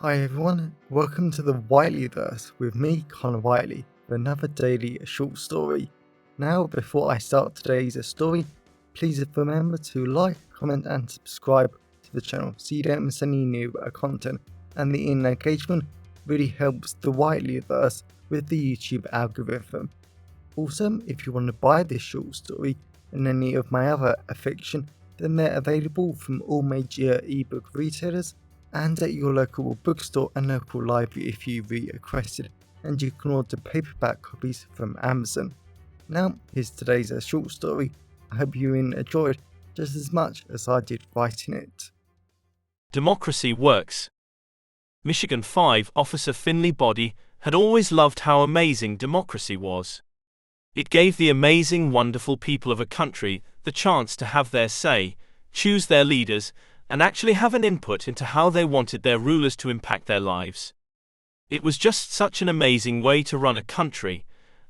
Hi everyone, welcome to the Whiteleyverse with me, Connor Whiteley, for another daily short story. Now, before I start today's story, please remember to like, comment and subscribe to the channel so you don't miss any new content, and the engagement really helps the Whiteleyverse with the YouTube algorithm. Also, if you want to buy this short story and any of my other fiction, then they're available from all major ebook retailers and at your local bookstore and local library if you requested, and you can order paperback copies from Amazon. Now, here's today's short story. I hope you enjoyed just as much as I did writing it. Democracy works. MI5 Officer Finley body had always loved how amazing democracy was. It gave the amazing, wonderful people of a country the chance to have their say, choose their leaders, and actually have an input into how they wanted their rulers to impact their lives. It was just such an amazing way to run a country,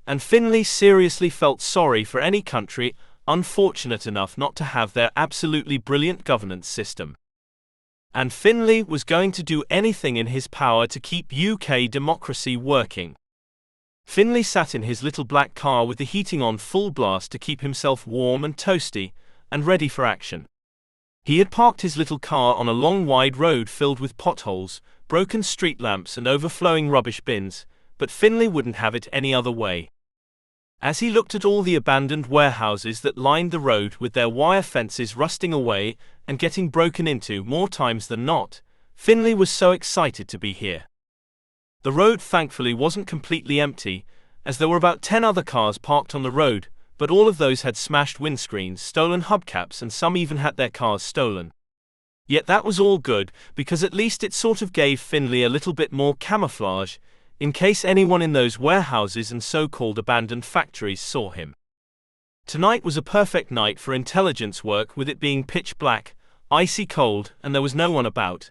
and Finley seriously felt sorry for any country unfortunate enough not to have their absolutely brilliant governance system. And Finley was going to do anything in his power to keep UK democracy working. Finley sat in his little black car with the heating on full blast to keep himself warm and toasty, and ready for action. He had parked his little car on a long wide road filled with potholes, broken street lamps and overflowing rubbish bins, but Finley wouldn't have it any other way. As he looked at all the abandoned warehouses that lined the road with their wire fences rusting away and getting broken into more times than not, Finley was so excited to be here. The road thankfully wasn't completely empty, as there were about 10 other cars parked on the road, but all of those had smashed windscreens, stolen hubcaps, and some even had their cars stolen. Yet that was all good, because at least it sort of gave Finley a little bit more camouflage, in case anyone in those warehouses and so-called abandoned factories saw him. Tonight was a perfect night for intelligence work, with it being pitch black, icy cold, and there was no one about.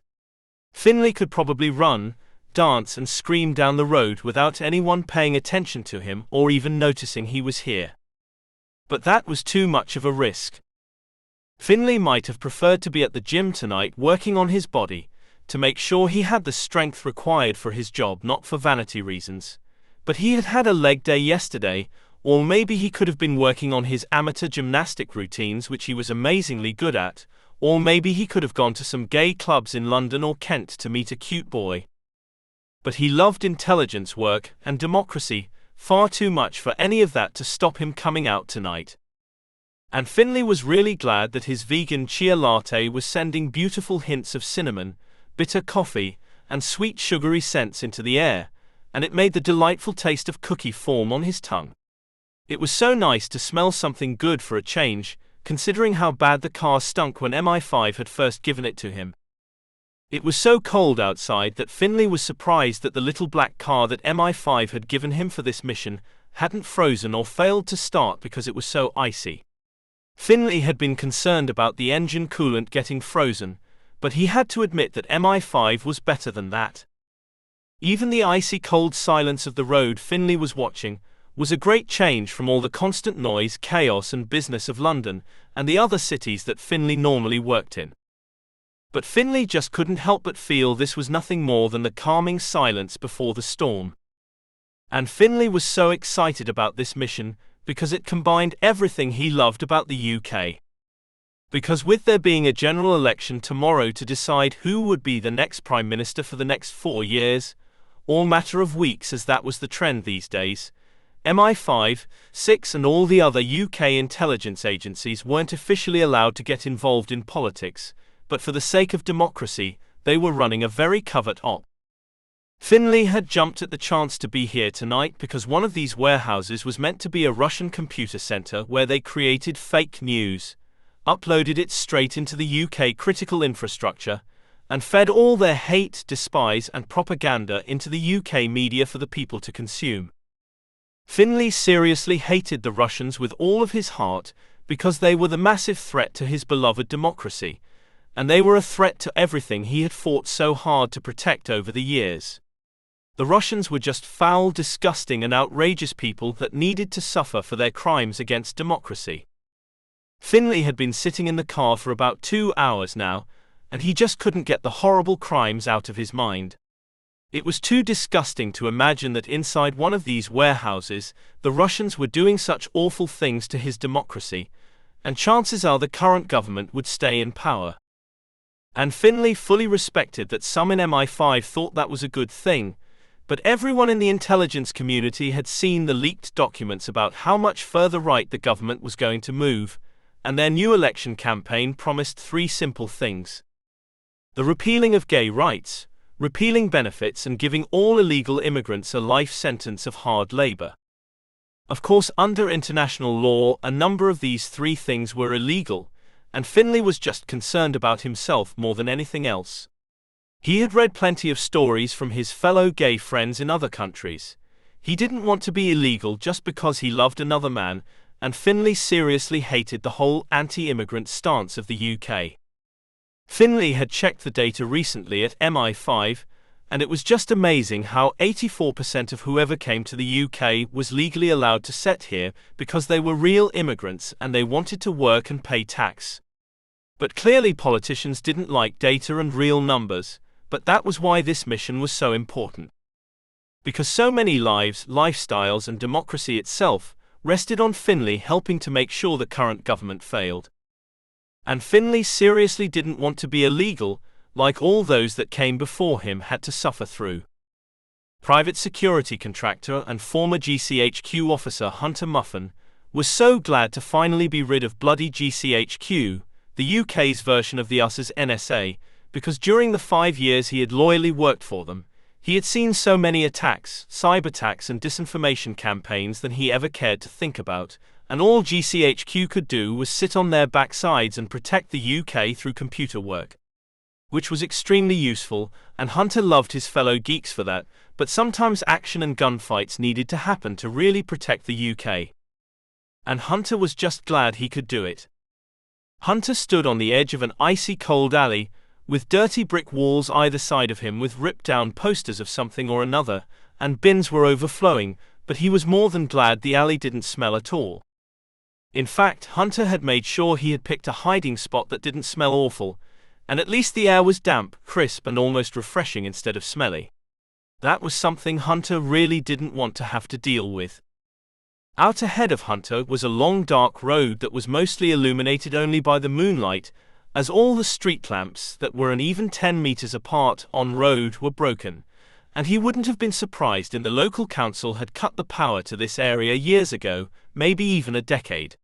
Finley could probably run, dance and scream down the road without anyone paying attention to him or even noticing he was here. But that was too much of a risk. Finley might have preferred to be at the gym tonight working on his body, to make sure he had the strength required for his job, not for vanity reasons. But he had had a leg day yesterday, or maybe he could have been working on his amateur gymnastic routines, which he was amazingly good at, or maybe he could have gone to some gay clubs in London or Kent to meet a cute boy. But he loved intelligence work and democracy far too much for any of that to stop him coming out tonight. And Finley was really glad that his vegan chia latte was sending beautiful hints of cinnamon, bitter coffee, and sweet sugary scents into the air, and it made the delightful taste of cookie form on his tongue. It was so nice to smell something good for a change, considering how bad the car stunk when MI5 had first given it to him. It was so cold outside that Finley was surprised that the little black car that MI5 had given him for this mission hadn't frozen or failed to start because it was so icy. Finley had been concerned about the engine coolant getting frozen, but he had to admit that MI5 was better than that. Even the icy cold silence of the road Finley was watching was a great change from all the constant noise, chaos and business of London and the other cities that Finley normally worked in. But Finley just couldn't help but feel this was nothing more than the calming silence before the storm. And Finley was so excited about this mission because it combined everything he loved about the UK. Because with there being a general election tomorrow to decide who would be the next Prime Minister for the next 4 years, all matter of weeks as that was the trend these days, MI5, 6 and all the other UK intelligence agencies weren't officially allowed to get involved in politics, but for the sake of democracy, they were running a very covert op. Finley had jumped at the chance to be here tonight because one of these warehouses was meant to be a Russian computer center where they created fake news, uploaded it straight into the UK critical infrastructure, and fed all their hate, despise and propaganda into the UK media for the people to consume. Finley seriously hated the Russians with all of his heart because they were the massive threat to his beloved democracy, and they were a threat to everything he had fought so hard to protect over the years. The Russians were just foul, disgusting and outrageous people that needed to suffer for their crimes against democracy. Finley had been sitting in the car for about 2 hours now, and he just couldn't get the horrible crimes out of his mind. It was too disgusting to imagine that inside one of these warehouses, the Russians were doing such awful things to his democracy, and chances are the current government would stay in power. And Finley fully respected that some in MI5 thought that was a good thing, but everyone in the intelligence community had seen the leaked documents about how much further right the government was going to move, and their new election campaign promised three simple things: the repealing of gay rights, repealing benefits, and giving all illegal immigrants a life sentence of hard labor. Of course, under international law, a number of these three things were illegal, and Finley was just concerned about himself more than anything else. He had read plenty of stories from his fellow gay friends in other countries. He didn't want to be illegal just because he loved another man, and Finley seriously hated the whole anti-immigrant stance of the UK. Finley had checked the data recently at MI5, and it was just amazing how 84% of whoever came to the UK was legally allowed to set here because they were real immigrants and they wanted to work and pay tax. But clearly politicians didn't like data and real numbers, but that was why this mission was so important. Because so many lives, lifestyles, and democracy itself rested on Finley helping to make sure the current government failed. And Finley seriously didn't want to be illegal, like all those that came before him had to suffer through. Private security contractor and former GCHQ officer Hunter Muffin was so glad to finally be rid of bloody GCHQ, the UK's version of the US's NSA, because during the 5 years he had loyally worked for them, he had seen so many attacks, cyberattacks, and disinformation campaigns than he ever cared to think about, and all GCHQ could do was sit on their backsides and protect the UK through computer work, which was extremely useful, and Hunter loved his fellow geeks for that, but sometimes action and gunfights needed to happen to really protect the UK. And Hunter was just glad he could do it. Hunter stood on the edge of an icy cold alley, with dirty brick walls either side of him with ripped-down posters of something or another, and bins were overflowing, but he was more than glad the alley didn't smell at all. In fact, Hunter had made sure he had picked a hiding spot that didn't smell awful, and at least the air was damp, crisp, and almost refreshing instead of smelly. That was something Hunter really didn't want to have to deal with. Out ahead of Hunter was a long dark road that was mostly illuminated only by the moonlight, as all the street lamps that were an even 10 meters apart on road were broken, and he wouldn't have been surprised if the local council had cut the power to this area years ago, maybe even a decade.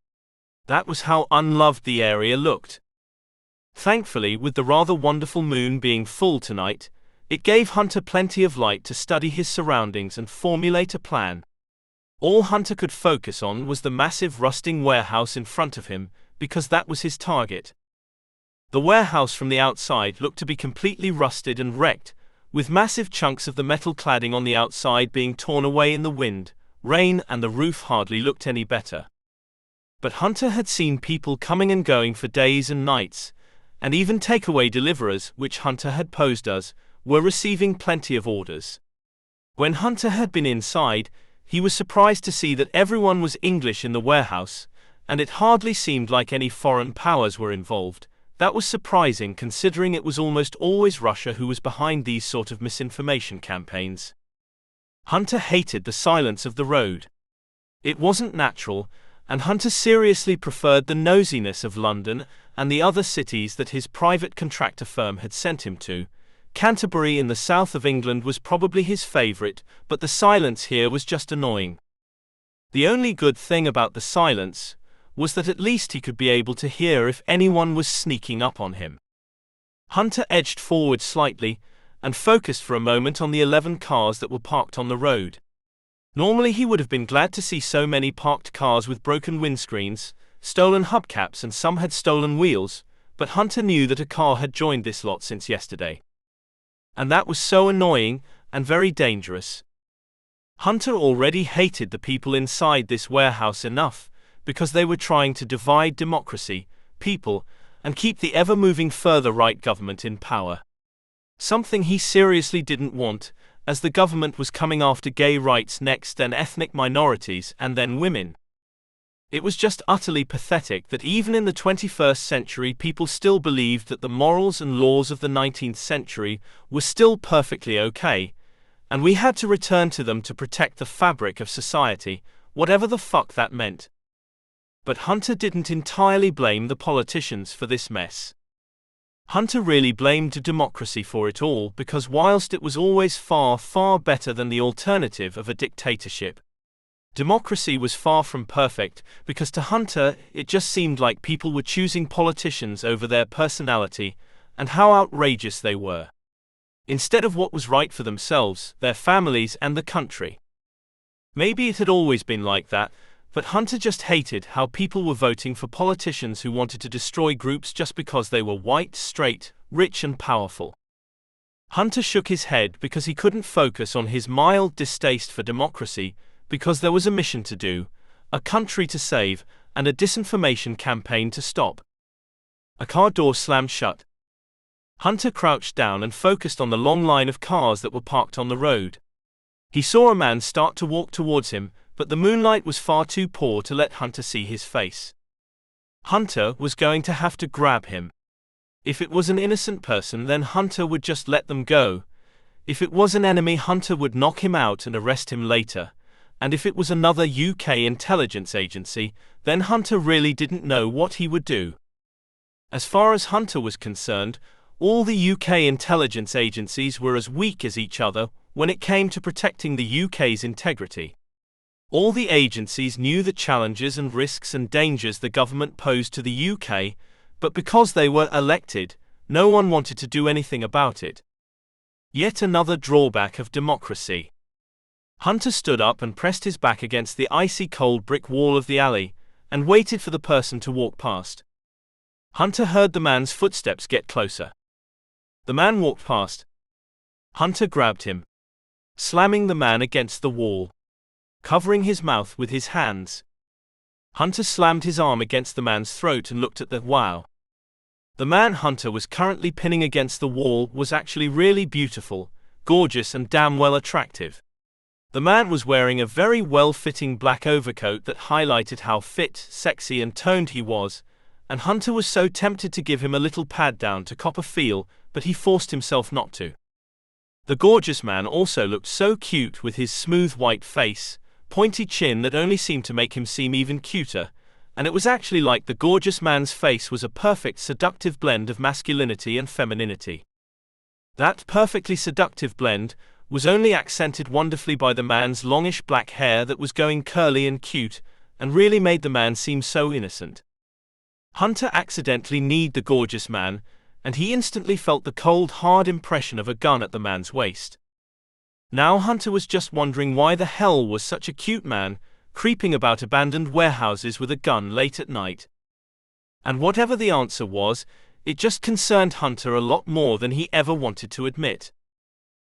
That was how unloved the area looked. Thankfully, with the rather wonderful moon being full tonight, it gave Hunter plenty of light to study his surroundings and formulate a plan. All Hunter could focus on was the massive rusting warehouse in front of him, because that was his target. The warehouse from the outside looked to be completely rusted and wrecked, with massive chunks of the metal cladding on the outside being torn away in the wind, rain, and the roof hardly looked any better. But Hunter had seen people coming and going for days and nights, and even takeaway deliverers, which Hunter had posed as, were receiving plenty of orders. When Hunter had been inside, he was surprised to see that everyone was English in the warehouse, and it hardly seemed like any foreign powers were involved. That was surprising considering it was almost always Russia who was behind these sort of misinformation campaigns. Hunter hated the silence of the road. It wasn't natural, and Hunter seriously preferred the nosiness of London and the other cities that his private contractor firm had sent him to. Canterbury in the south of England was probably his favourite, but the silence here was just annoying. The only good thing about the silence was that at least he could be able to hear if anyone was sneaking up on him. Hunter edged forward slightly and focused for a moment on the 11 cars that were parked on the road. Normally he would have been glad to see so many parked cars with broken windscreens, stolen hubcaps, and some had stolen wheels, but Hunter knew that a car had joined this lot since yesterday. And that was so annoying and very dangerous. Hunter already hated the people inside this warehouse enough, because they were trying to divide democracy, people, and keep the ever-moving further right government in power. Something he seriously didn't want, as the government was coming after gay rights next, then ethnic minorities, and then women. It was just utterly pathetic that even in the 21st century people still believed that the morals and laws of the 19th century were still perfectly okay, and we had to return to them to protect the fabric of society, whatever the fuck that meant. But Hunter didn't entirely blame the politicians for this mess. Hunter really blamed democracy for it all because whilst it was always far, far better than the alternative of a dictatorship, democracy was far from perfect because to Hunter it just seemed like people were choosing politicians over their personality and how outrageous they were, instead of what was right for themselves, their families and the country. Maybe it had always been like that, but Hunter just hated how people were voting for politicians who wanted to destroy groups just because they were white, straight, rich and powerful. Hunter shook his head because he couldn't focus on his mild distaste for democracy because there was a mission to do, a country to save, and a disinformation campaign to stop. A car door slammed shut. Hunter crouched down and focused on the long line of cars that were parked on the road. He saw a man start to walk towards him, but the moonlight was far too poor to let Hunter see his face. Hunter was going to have to grab him. If it was an innocent person, then Hunter would just let them go. If it was an enemy, Hunter would knock him out and arrest him later. And if it was another UK intelligence agency, then Hunter really didn't know what he would do. As far as Hunter was concerned, all the UK intelligence agencies were as weak as each other when it came to protecting the UK's integrity. All the agencies knew the challenges and risks and dangers the government posed to the UK, but because they were elected, no one wanted to do anything about it. Yet another drawback of democracy. Hunter stood up and pressed his back against the icy cold brick wall of the alley, and waited for the person to walk past. Hunter heard the man's footsteps get closer. The man walked past. Hunter grabbed him, slamming the man against the wall, covering his mouth with his hands. Hunter slammed his arm against the man's throat and looked at the wow. The man Hunter was currently pinning against the wall was actually really beautiful, gorgeous and damn well attractive. The man was wearing a very well-fitting black overcoat that highlighted how fit, sexy and toned he was, and Hunter was so tempted to give him a little pad down to cop a feel, but he forced himself not to. The gorgeous man also looked so cute with his smooth white face, pointy chin that only seemed to make him seem even cuter, and it was actually like the gorgeous man's face was a perfect seductive blend of masculinity and femininity. That perfectly seductive blend was only accented wonderfully by the man's longish black hair that was going curly and cute, and really made the man seem so innocent. Hunter accidentally kneed the gorgeous man, and he instantly felt the cold, hard impression of a gun at the man's waist. Now Hunter was just wondering why the hell was such a cute man creeping about abandoned warehouses with a gun late at night. And whatever the answer was, it just concerned Hunter a lot more than he ever wanted to admit.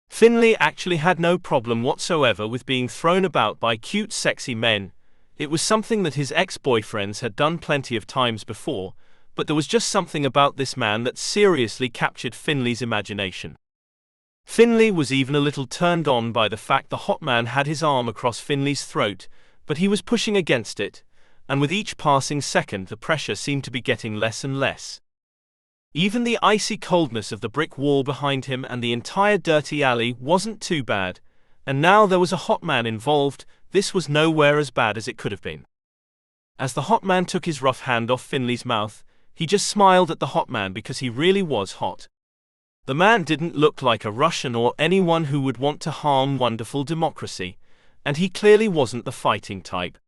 Finley actually had no problem whatsoever with being thrown about by cute, sexy men. It was something that his ex-boyfriends had done plenty of times before, but there was just something about this man that seriously captured Finley's imagination. Finley was even a little turned on by the fact the hot man had his arm across Finley's throat, but he was pushing against it, and with each passing second the pressure seemed to be getting less and less. Even the icy coldness of the brick wall behind him and the entire dirty alley wasn't too bad, and now there was a hot man involved. This was nowhere as bad as it could have been. As the hot man took his rough hand off Finley's mouth, he just smiled at the hot man because he really was hot. The man didn't look like a Russian or anyone who would want to harm wonderful democracy, and he clearly wasn't the fighting type.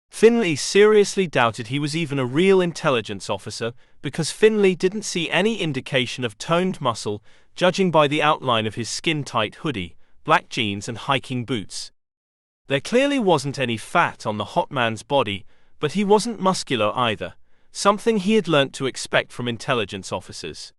Finley seriously doubted he was even a real intelligence officer because Finley didn't see any indication of toned muscle, judging by the outline of his skin-tight hoodie, black jeans and hiking boots. There clearly wasn't any fat on the hot man's body, but he wasn't muscular either, something he had learnt to expect from intelligence officers.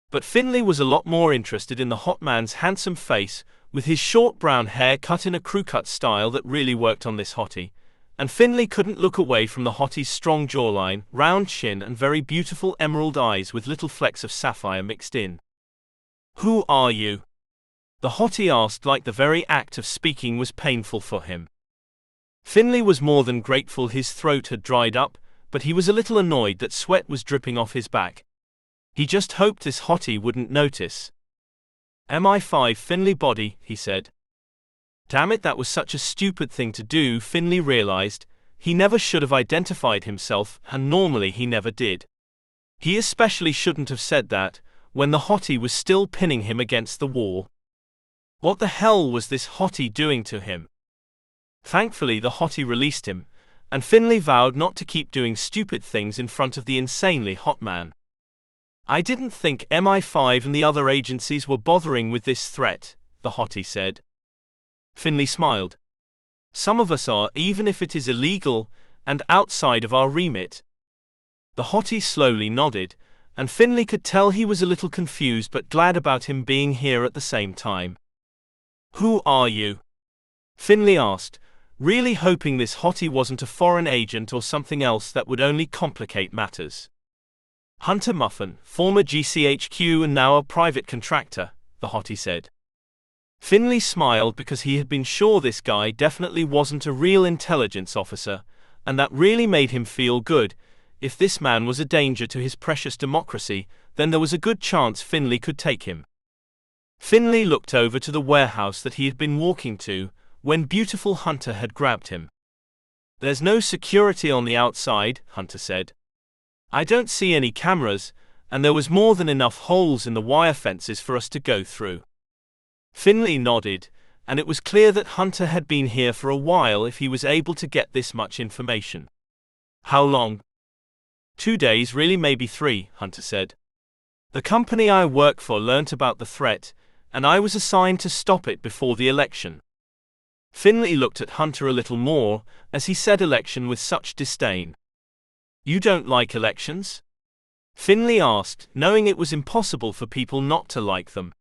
But Finley was a lot more interested in the hot man's handsome face, with his short brown hair cut in a crew-cut style that really worked on this hottie, and Finley couldn't look away from the hottie's strong jawline, round chin and very beautiful emerald eyes with little flecks of sapphire mixed in. "Who are you?" the hottie asked, like the very act of speaking was painful for him. Finley was more than grateful his throat had dried up, but he was a little annoyed that sweat was dripping off his back. He just hoped this hottie wouldn't notice. MI5 Finley body, he said. Damn it, that was such a stupid thing to do, Finley realized. He never should have identified himself, and normally he never did. He especially shouldn't have said that, when the hottie was still pinning him against the wall. What the hell was this hottie doing to him? Thankfully the hottie released him, and Finley vowed not to keep doing stupid things in front of the insanely hot man. I didn't think MI5 and the other agencies were bothering with this threat, the hottie said. Finley smiled. Some of us are, even if it is illegal, and outside of our remit. The hottie slowly nodded, and Finley could tell he was a little confused but glad about him being here at the same time. Who are you? Finley asked, really hoping this hottie wasn't a foreign agent or something else that would only complicate matters. Hunter Muffin, former GCHQ and now a private contractor, the hottie said. Finley smiled because he had been sure this guy definitely wasn't a real intelligence officer, and that really made him feel good. If this man was a danger to his precious democracy, then there was a good chance Finley could take him. Finley looked over to the warehouse that he had been walking to, when beautiful Hunter had grabbed him. There's no security on the outside, Hunter said. I don't see any cameras, and there was more than enough holes in the wire fences for us to go through. Finley nodded, and it was clear that Hunter had been here for a while if he was able to get this much information. How long? 2 days, really, maybe 3, Hunter said. The company I work for learnt about the threat, and I was assigned to stop it before the election. Finley looked at Hunter a little more, as he said election with such disdain. You don't like elections? Finley asked, knowing it was impossible for people not to like them.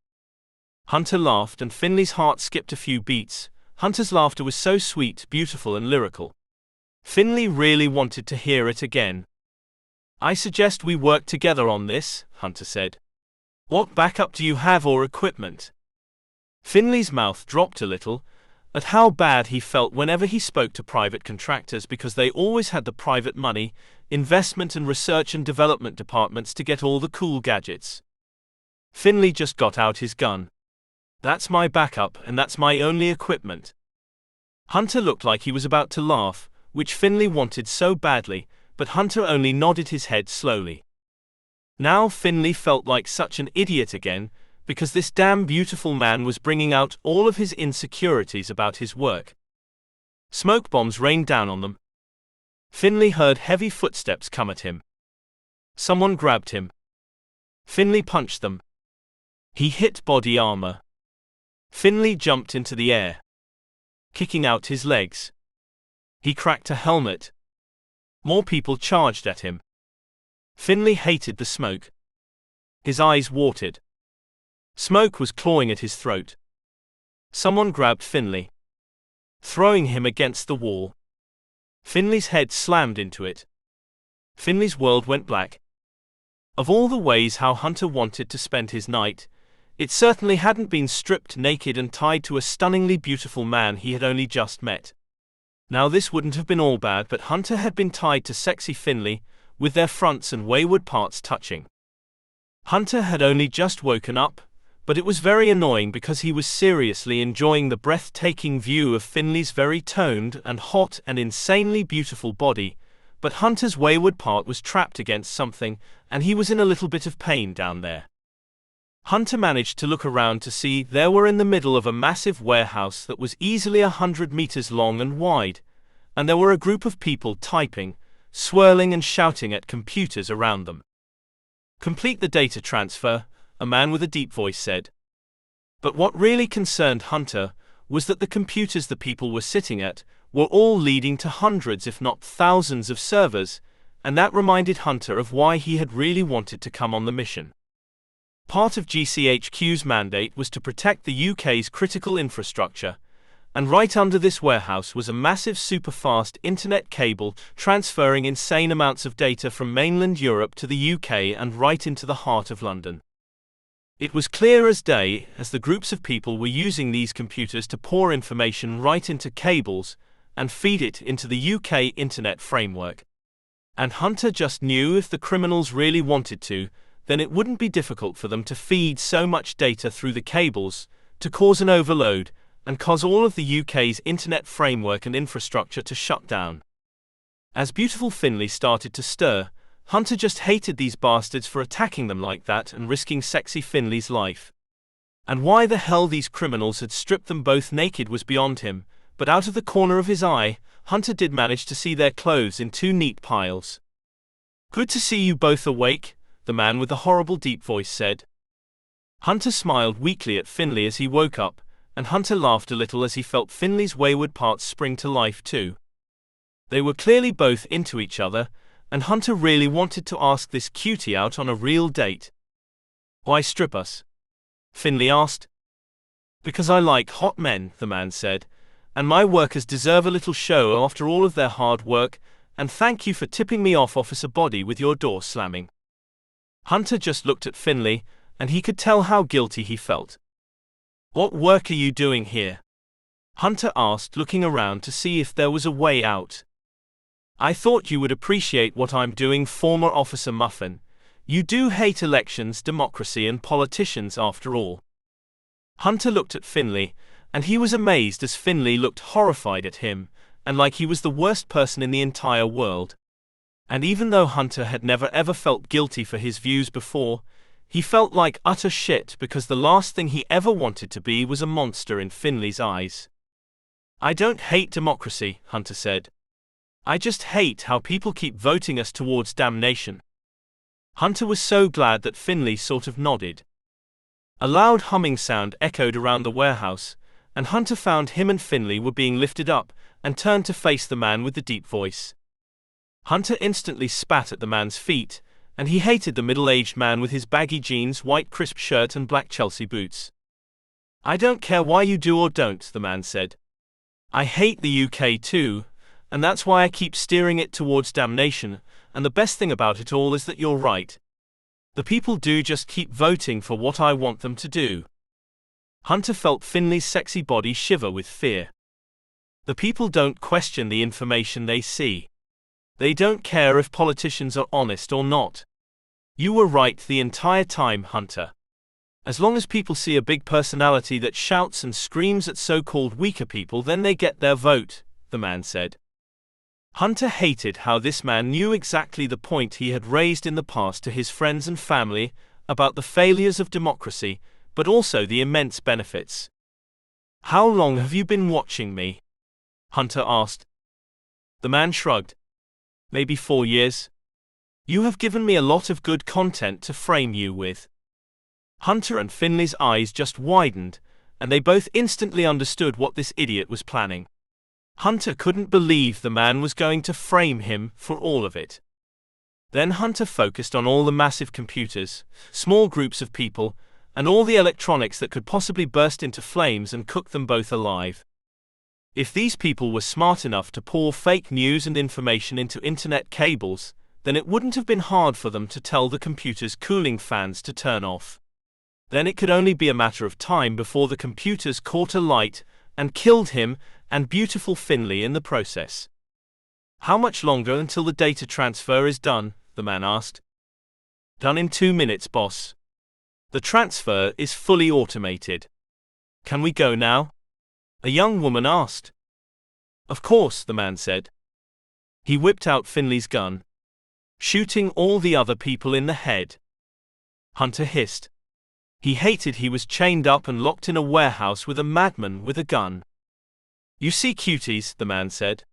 Hunter laughed and Finley's heart skipped a few beats. Hunter's laughter was so sweet, beautiful and lyrical. Finley really wanted to hear it again. I suggest we work together on this, Hunter said. What backup do you have or equipment? Finley's mouth dropped a little, at how bad he felt whenever he spoke to private contractors because they always had the private money, investment and research and development departments to get all the cool gadgets. Finley just got out his gun. That's my backup and that's my only equipment. Hunter looked like he was about to laugh, which Finley wanted so badly, but Hunter only nodded his head slowly. Now Finley felt like such an idiot again, because this damn beautiful man was bringing out all of his insecurities about his work. Smoke bombs rained down on them. Finley heard heavy footsteps come at him. Someone grabbed him. Finley punched them. He hit body armor. Finley jumped into the air, kicking out his legs. He cracked a helmet. More people charged at him. Finley hated the smoke. His eyes watered. Smoke was clawing at his throat. Someone grabbed Finley, throwing him against the wall. Finley's head slammed into it. Finley's world went black. Of all the ways how Hunter wanted to spend his night, it certainly hadn't been stripped naked and tied to a stunningly beautiful man he had only just met. Now this wouldn't have been all bad, but Hunter had been tied to sexy Finley, with their fronts and wayward parts touching. Hunter had only just woken up, but it was very annoying because he was seriously enjoying the breathtaking view of Finley's very toned and hot and insanely beautiful body, but Hunter's wayward part was trapped against something, and he was in a little bit of pain down there. Hunter managed to look around to see they were in the middle of a massive warehouse that was easily 100 meters long and wide, and there were a group of people typing, swirling and shouting at computers around them. Complete the data transfer, a man with a deep voice said. But what really concerned Hunter was that the computers the people were sitting at were all leading to hundreds if not thousands of servers, and that reminded Hunter of why he had really wanted to come on the mission. Part of GCHQ's mandate was to protect the UK's critical infrastructure, and right under this warehouse was a massive super-fast internet cable transferring insane amounts of data from mainland Europe to the UK and right into the heart of London. It was clear as day as the groups of people were using these computers to pour information right into cables and feed it into the UK internet framework. And Hunter just knew if the criminals really wanted to, then it wouldn't be difficult for them to feed so much data through the cables, to cause an overload, and cause all of the UK's internet framework and infrastructure to shut down. As beautiful Finley started to stir, Hunter just hated these bastards for attacking them like that and risking sexy Finley's life. And why the hell these criminals had stripped them both naked was beyond him, but out of the corner of his eye, Hunter did manage to see their clothes in two neat piles. "Good to see you both awake," the man with the horrible deep voice said. Hunter smiled weakly at Finley as he woke up, and Hunter laughed a little as he felt Finley's wayward parts spring to life too. They were clearly both into each other, and Hunter really wanted to ask this cutie out on a real date. "Why strip us?" Finley asked. "Because I like hot men," the man said, "and my workers deserve a little show after all of their hard work, and thank you for tipping me off, Officer Body, with your door slamming." Hunter just looked at Finley, and he could tell how guilty he felt. "What work are you doing here?" Hunter asked, looking around to see if there was a way out. "I thought you would appreciate what I'm doing, former Officer Muffin. You do hate elections, democracy, and politicians after all." Hunter looked at Finley, and he was amazed as Finley looked horrified at him, and like he was the worst person in the entire world. And even though Hunter had never ever felt guilty for his views before, he felt like utter shit because the last thing he ever wanted to be was a monster in Finley's eyes. "I don't hate democracy," Hunter said. "I just hate how people keep voting us towards damnation." Hunter was so glad that Finley sort of nodded. A loud humming sound echoed around the warehouse, and Hunter found him and Finley were being lifted up, and turned to face the man with the deep voice. Hunter instantly spat at the man's feet, and he hated the middle-aged man with his baggy jeans, white crisp shirt and black Chelsea boots. "I don't care why you do or don't," the man said. "I hate the UK too, and that's why I keep steering it towards damnation, and the best thing about it all is that you're right. The people do just keep voting for what I want them to do." Hunter felt Finley's sexy body shiver with fear. The people don't question the information they see. They don't care if politicians are honest or not. You were right the entire time, Hunter. As long as people see a big personality that shouts and screams at so-called weaker people, then they get their vote, the man said. Hunter hated how this man knew exactly the point he had raised in the past to his friends and family about the failures of democracy, but also the immense benefits. "How long have you been watching me?" Hunter asked. The man shrugged. "Maybe 4 years. You have given me a lot of good content to frame you with." Hunter and Finley's eyes just widened, and they both instantly understood what this idiot was planning. Hunter couldn't believe the man was going to frame him for all of it. Then Hunter focused on all the massive computers, small groups of people, and all the electronics that could possibly burst into flames and cook them both alive. If these people were smart enough to pour fake news and information into internet cables, then it wouldn't have been hard for them to tell the computer's cooling fans to turn off. Then it could only be a matter of time before the computers caught alight and killed him and beautiful Finley in the process. "How much longer until the data transfer is done?" the man asked. "Done in 2 minutes, boss. The transfer is fully automated." "Can we go now?" a young woman asked. "Of course," the man said. He whipped out Finley's gun, shooting all the other people in the head. Hunter hissed. He hated he was chained up and locked in a warehouse with a madman with a gun. "You see, cuties," the man said.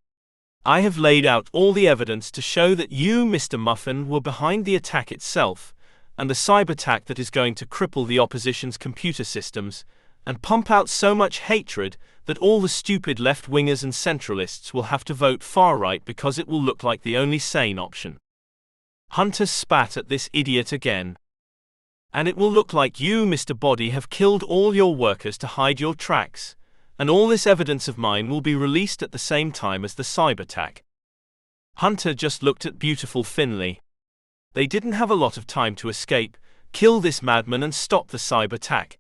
"I have laid out all the evidence to show that you, Mr. Muffin, were behind the attack itself, and the cyber attack that is going to cripple the opposition's computer systems, and pump out so much hatred that all the stupid left-wingers and centralists will have to vote far-right because it will look like the only sane option." Hunter spat at this idiot again. "And it will look like you, Mr. Body, have killed all your workers to hide your tracks, and all this evidence of mine will be released at the same time as the cyber attack." Hunter just looked at beautiful Finley. They didn't have a lot of time to escape, kill this madman and stop the cyber attack.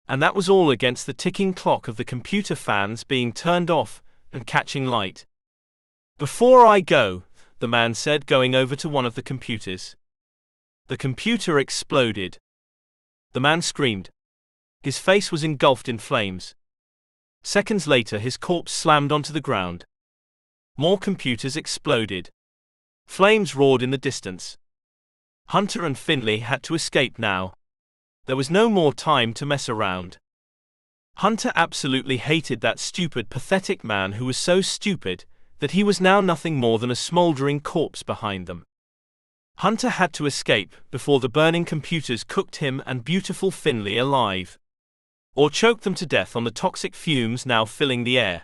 And that was all against the ticking clock of the computer fans being turned off and catching light. "Before I go," the man said, going over to one of the computers. The computer exploded. The man screamed. His face was engulfed in flames. Seconds later, his corpse slammed onto the ground. More computers exploded. Flames roared in the distance. Hunter and Finley had to escape now. There was no more time to mess around. Hunter absolutely hated that stupid, pathetic man who was so stupid that he was now nothing more than a smoldering corpse behind them. Hunter had to escape before the burning computers cooked him and beautiful Finley alive, or choked them to death on the toxic fumes now filling the air.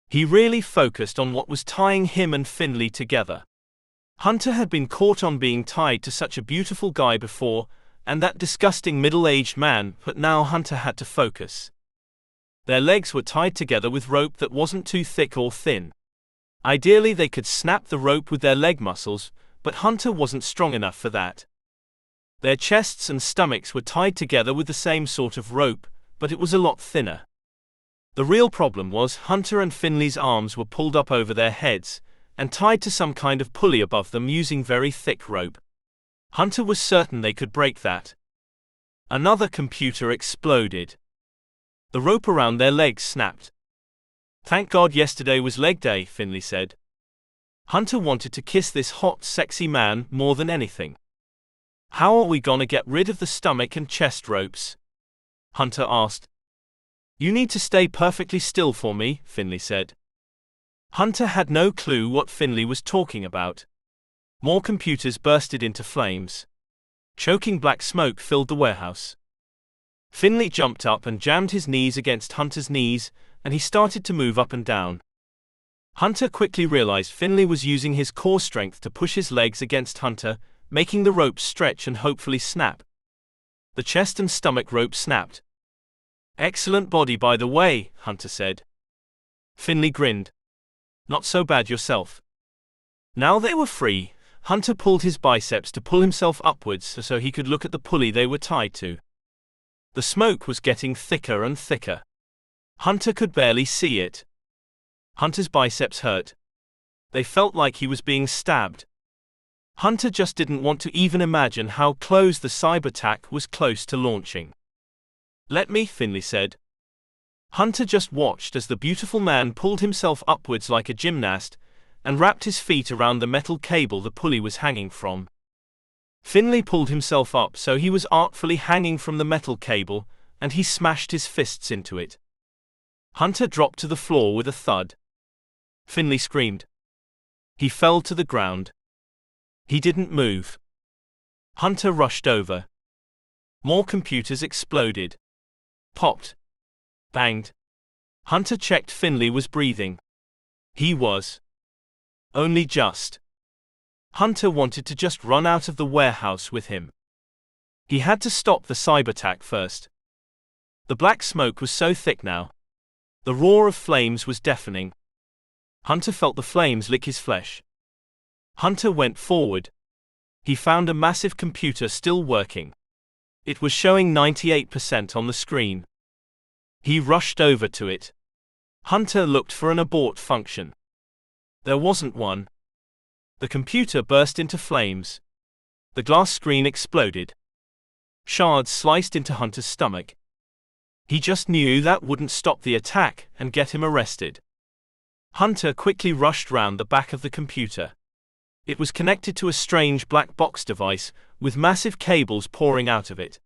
He really focused on what was tying him and Finley together. Hunter had been caught on being tied to such a beautiful guy before, and that disgusting middle-aged man, but now Hunter had to focus. Their legs were tied together with rope that wasn't too thick or thin. Ideally, they could snap the rope with their leg muscles, but Hunter wasn't strong enough for that. Their chests and stomachs were tied together with the same sort of rope, but it was a lot thinner. The real problem was Hunter and Finley's arms were pulled up over their heads and tied to some kind of pulley above them using very thick rope. Hunter was certain they could break that. Another computer exploded. The rope around their legs snapped. "Thank God yesterday was leg day," Finley said. Hunter wanted to kiss this hot, sexy man more than anything. "How are we gonna get rid of the stomach and chest ropes?" Hunter asked. "You need to stay perfectly still for me," Finley said. Hunter had no clue what Finley was talking about. More computers bursted into flames. Choking black smoke filled the warehouse. Finley jumped up and jammed his knees against Hunter's knees, and he started to move up and down. Hunter quickly realized Finley was using his core strength to push his legs against Hunter, making the ropes stretch and hopefully snap. The chest and stomach rope snapped. "Excellent body, by the way," Hunter said. Finley grinned. "Not so bad yourself." Now they were free. Hunter pulled his biceps to pull himself upwards so he could look at the pulley they were tied to. The smoke was getting thicker and thicker. Hunter could barely see it. Hunter's biceps hurt. They felt like he was being stabbed. Hunter just didn't want to even imagine how close the cyber attack was close to launching. "Let me," Finley said. Hunter just watched as the beautiful man pulled himself upwards like a gymnast and wrapped his feet around the metal cable the pulley was hanging from. Finley pulled himself up so he was artfully hanging from the metal cable, and he smashed his fists into it. Hunter dropped to the floor with a thud. Finley screamed. He fell to the ground. He didn't move. Hunter rushed over. More computers exploded. Popped. Banged. Hunter checked Finley was breathing. He was. Only just. Hunter wanted to just run out of the warehouse with him. He had to stop the cyber attack first. The black smoke was so thick now. The roar of flames was deafening. Hunter felt the flames lick his flesh. Hunter went forward. He found a massive computer still working. It was showing 98% on the screen. He rushed over to it. Hunter looked for an abort function. There wasn't one. The computer burst into flames. The glass screen exploded. Shards sliced into Hunter's stomach. He just knew that wouldn't stop the attack and get him arrested. Hunter quickly rushed round the back of the computer. It was connected to a strange black box device with massive cables pouring out of it.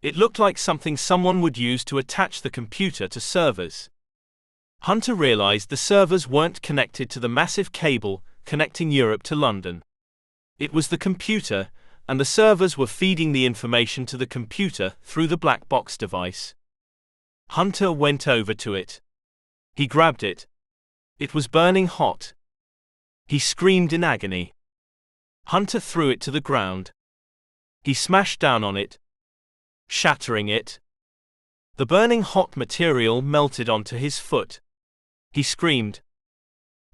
It looked like something someone would use to attach the computer to servers. Hunter realized the servers weren't connected to the massive cable connecting Europe to London. It was the computer, and the servers were feeding the information to the computer through the black box device. Hunter went over to it. He grabbed it. It was burning hot. He screamed in agony. Hunter threw it to the ground. He smashed down on it, shattering it. The burning hot material melted onto his foot. He screamed.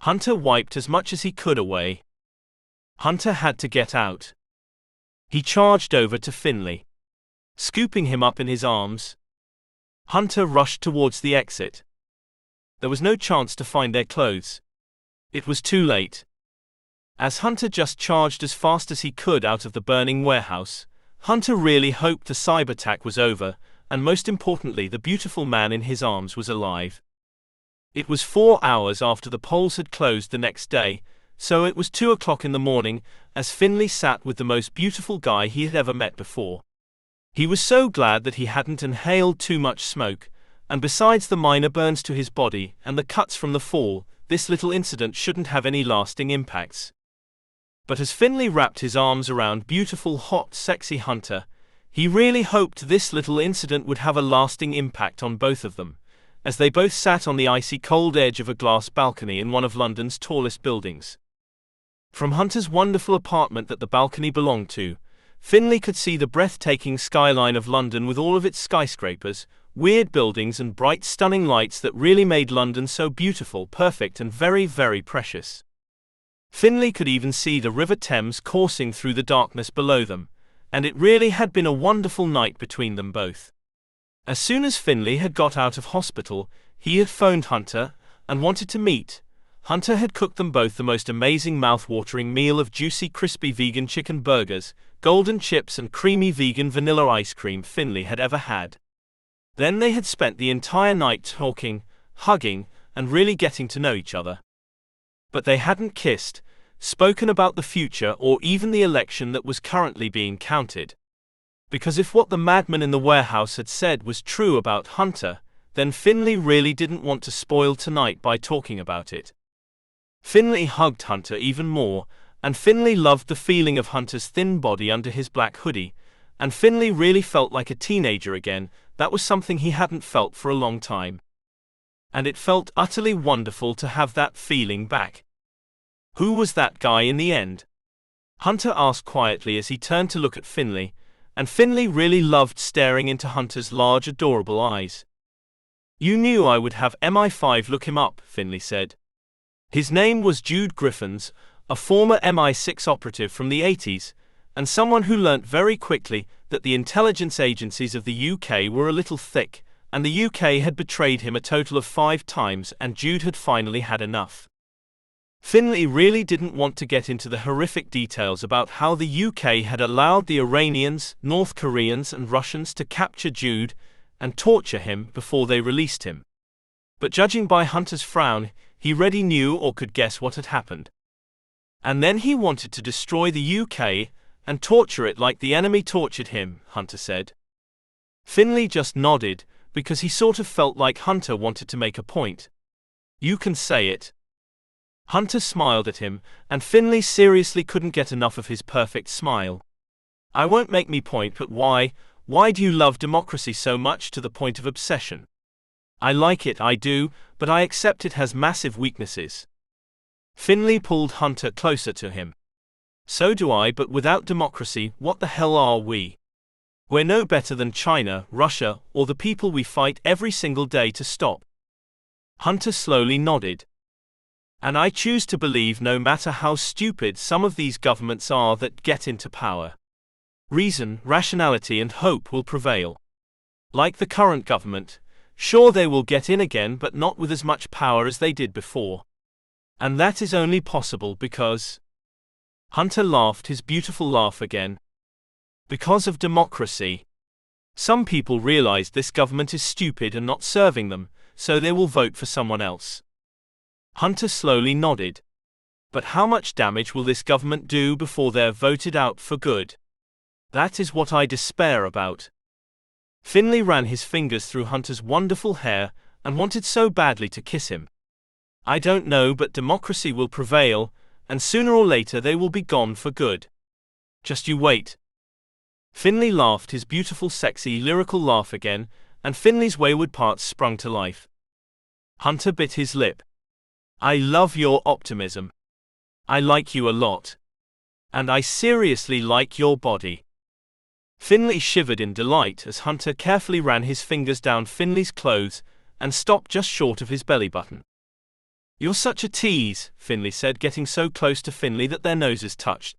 Hunter wiped as much as he could away. Hunter had to get out. He charged over to Finley, scooping him up in his arms. Hunter rushed towards the exit. There was no chance to find their clothes. It was too late. As Hunter just charged as fast as he could out of the burning warehouse, Hunter really hoped the cyber attack was over, and most importantly the beautiful man in his arms was alive. It was 4 hours after the polls had closed the next day, so it was 2 o'clock in the morning, as Finley sat with the most beautiful guy he had ever met before. He was so glad that he hadn't inhaled too much smoke, and besides the minor burns to his body and the cuts from the fall, this little incident shouldn't have any lasting impacts. But as Finley wrapped his arms around beautiful, hot, sexy Hunter, he really hoped this little incident would have a lasting impact on both of them, as they both sat on the icy cold edge of a glass balcony in one of London's tallest buildings. From Hunter's wonderful apartment that the balcony belonged to, Finley could see the breathtaking skyline of London with all of its skyscrapers, weird buildings and bright, stunning lights that really made London so beautiful, perfect and very, very precious. Finley could even see the River Thames coursing through the darkness below them, and it really had been a wonderful night between them both. As soon as Finley had got out of hospital, he had phoned Hunter and wanted to meet. Hunter had cooked them both the most amazing mouth-watering meal of juicy, crispy vegan chicken burgers, golden chips and creamy vegan vanilla ice cream Finley had ever had. Then they had spent the entire night talking, hugging, and really getting to know each other. But they hadn't kissed, spoken about the future or even the election that was currently being counted. Because if what the madman in the warehouse had said was true about Hunter, then Finley really didn't want to spoil tonight by talking about it. Finley hugged Hunter even more, and Finley loved the feeling of Hunter's thin body under his black hoodie, and Finley really felt like a teenager again. That was something he hadn't felt for a long time. And it felt utterly wonderful to have that feeling back. Who was that guy in the end? Hunter asked quietly as he turned to look at Finley, and Finley really loved staring into Hunter's large, adorable eyes. You knew I would have MI5 look him up, Finley said. His name was Jude Griffins, a former MI6 operative from the 80s, and someone who learnt very quickly that the intelligence agencies of the UK were a little thick, and the UK had betrayed him a total of 5 times, and Jude had finally had enough. Finley really didn't want to get into the horrific details about how the UK had allowed the Iranians, North Koreans and Russians to capture Jude and torture him before they released him. But judging by Hunter's frown, he already knew or could guess what had happened. And then he wanted to destroy the UK and torture it like the enemy tortured him, Hunter said. Finley just nodded, because he sort of felt like Hunter wanted to make a point. You can say it. Hunter smiled at him, and Finley seriously couldn't get enough of his perfect smile. I won't make me point, but why do you love democracy so much to the point of obsession? I like it, I do, but I accept it has massive weaknesses. Finley pulled Hunter closer to him. So do I, but without democracy, what the hell are we? We're no better than China, Russia, or the people we fight every single day to stop. Hunter slowly nodded. And I choose to believe no matter how stupid some of these governments are that get into power, reason, rationality and hope will prevail. Like the current government, sure they will get in again but not with as much power as they did before. And that is only possible because… Hunter laughed his beautiful laugh again. Because of democracy. Some people realize this government is stupid and not serving them, so they will vote for someone else. Hunter slowly nodded. But how much damage will this government do before they're voted out for good? That is what I despair about. Finley ran his fingers through Hunter's wonderful hair and wanted so badly to kiss him. I don't know, but democracy will prevail, and sooner or later they will be gone for good. Just you wait. Finley laughed his beautiful, sexy, lyrical laugh again, and Finley's wayward parts sprung to life. Hunter bit his lip. I love your optimism. I like you a lot. And I seriously like your body. Finley shivered in delight as Hunter carefully ran his fingers down Finley's clothes and stopped just short of his belly button. You're such a tease, Finley said, getting so close to Finley that their noses touched.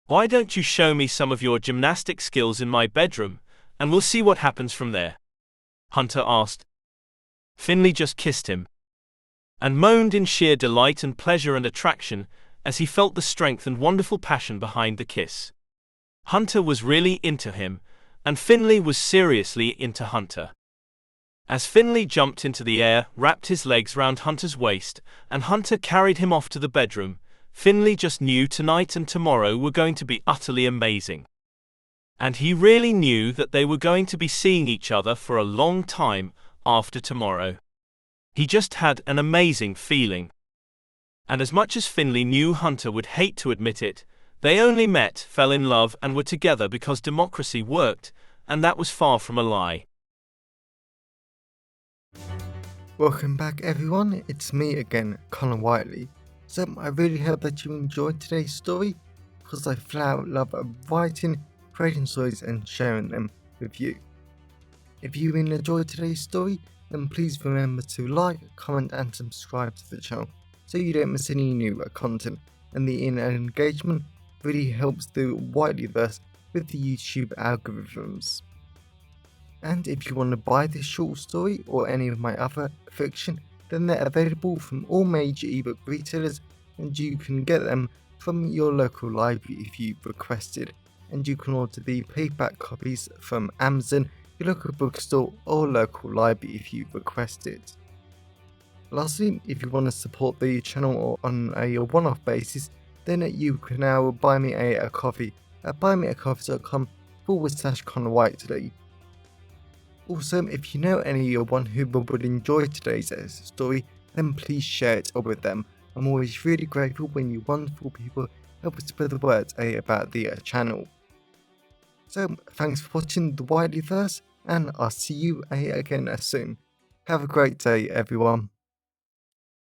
Why don't you show me some of your gymnastic skills in my bedroom, and we'll see what happens from there? Hunter asked. Finley just kissed him and moaned in sheer delight and pleasure and attraction as he felt the strength and wonderful passion behind the kiss. Hunter was really into him, and Finley was seriously into Hunter. As Finley jumped into the air, wrapped his legs round Hunter's waist, and Hunter carried him off to the bedroom, Finley just knew tonight and tomorrow were going to be utterly amazing. And he really knew that they were going to be seeing each other for a long time after tomorrow. He just had an amazing feeling. And as much as Finley knew Hunter would hate to admit it, they only met, fell in love, and were together because democracy worked, and that was far from a lie. Welcome back everyone, it's me again, Connor Whiteley. So I really hope that you enjoyed today's story, because I flat out love writing, creating stories and sharing them with you. If you really enjoyed today's story, then please remember to like, comment and subscribe to the channel so you don't miss any new content, and the engagement really helps the Whiteleyverse with the YouTube algorithms. And if you want to buy this short story or any of my other fiction, then they're available from all major ebook retailers, and you can get them from your local library if you requested, and you can order the paperback copies from Amazon, your local bookstore or local library if you request it. Lastly, if you want to support the channel on a one-off basis, then you can now buy me a coffee at buymeacoffee.com/Connor Whiteley. Also, if you know anyone who would enjoy today's story, then please share it with them. I'm always really grateful when you wonderful people help us spread the word about the channel. So, thanks for watching the Whiteleyverse, and I'll see you again soon. Have a great day, everyone.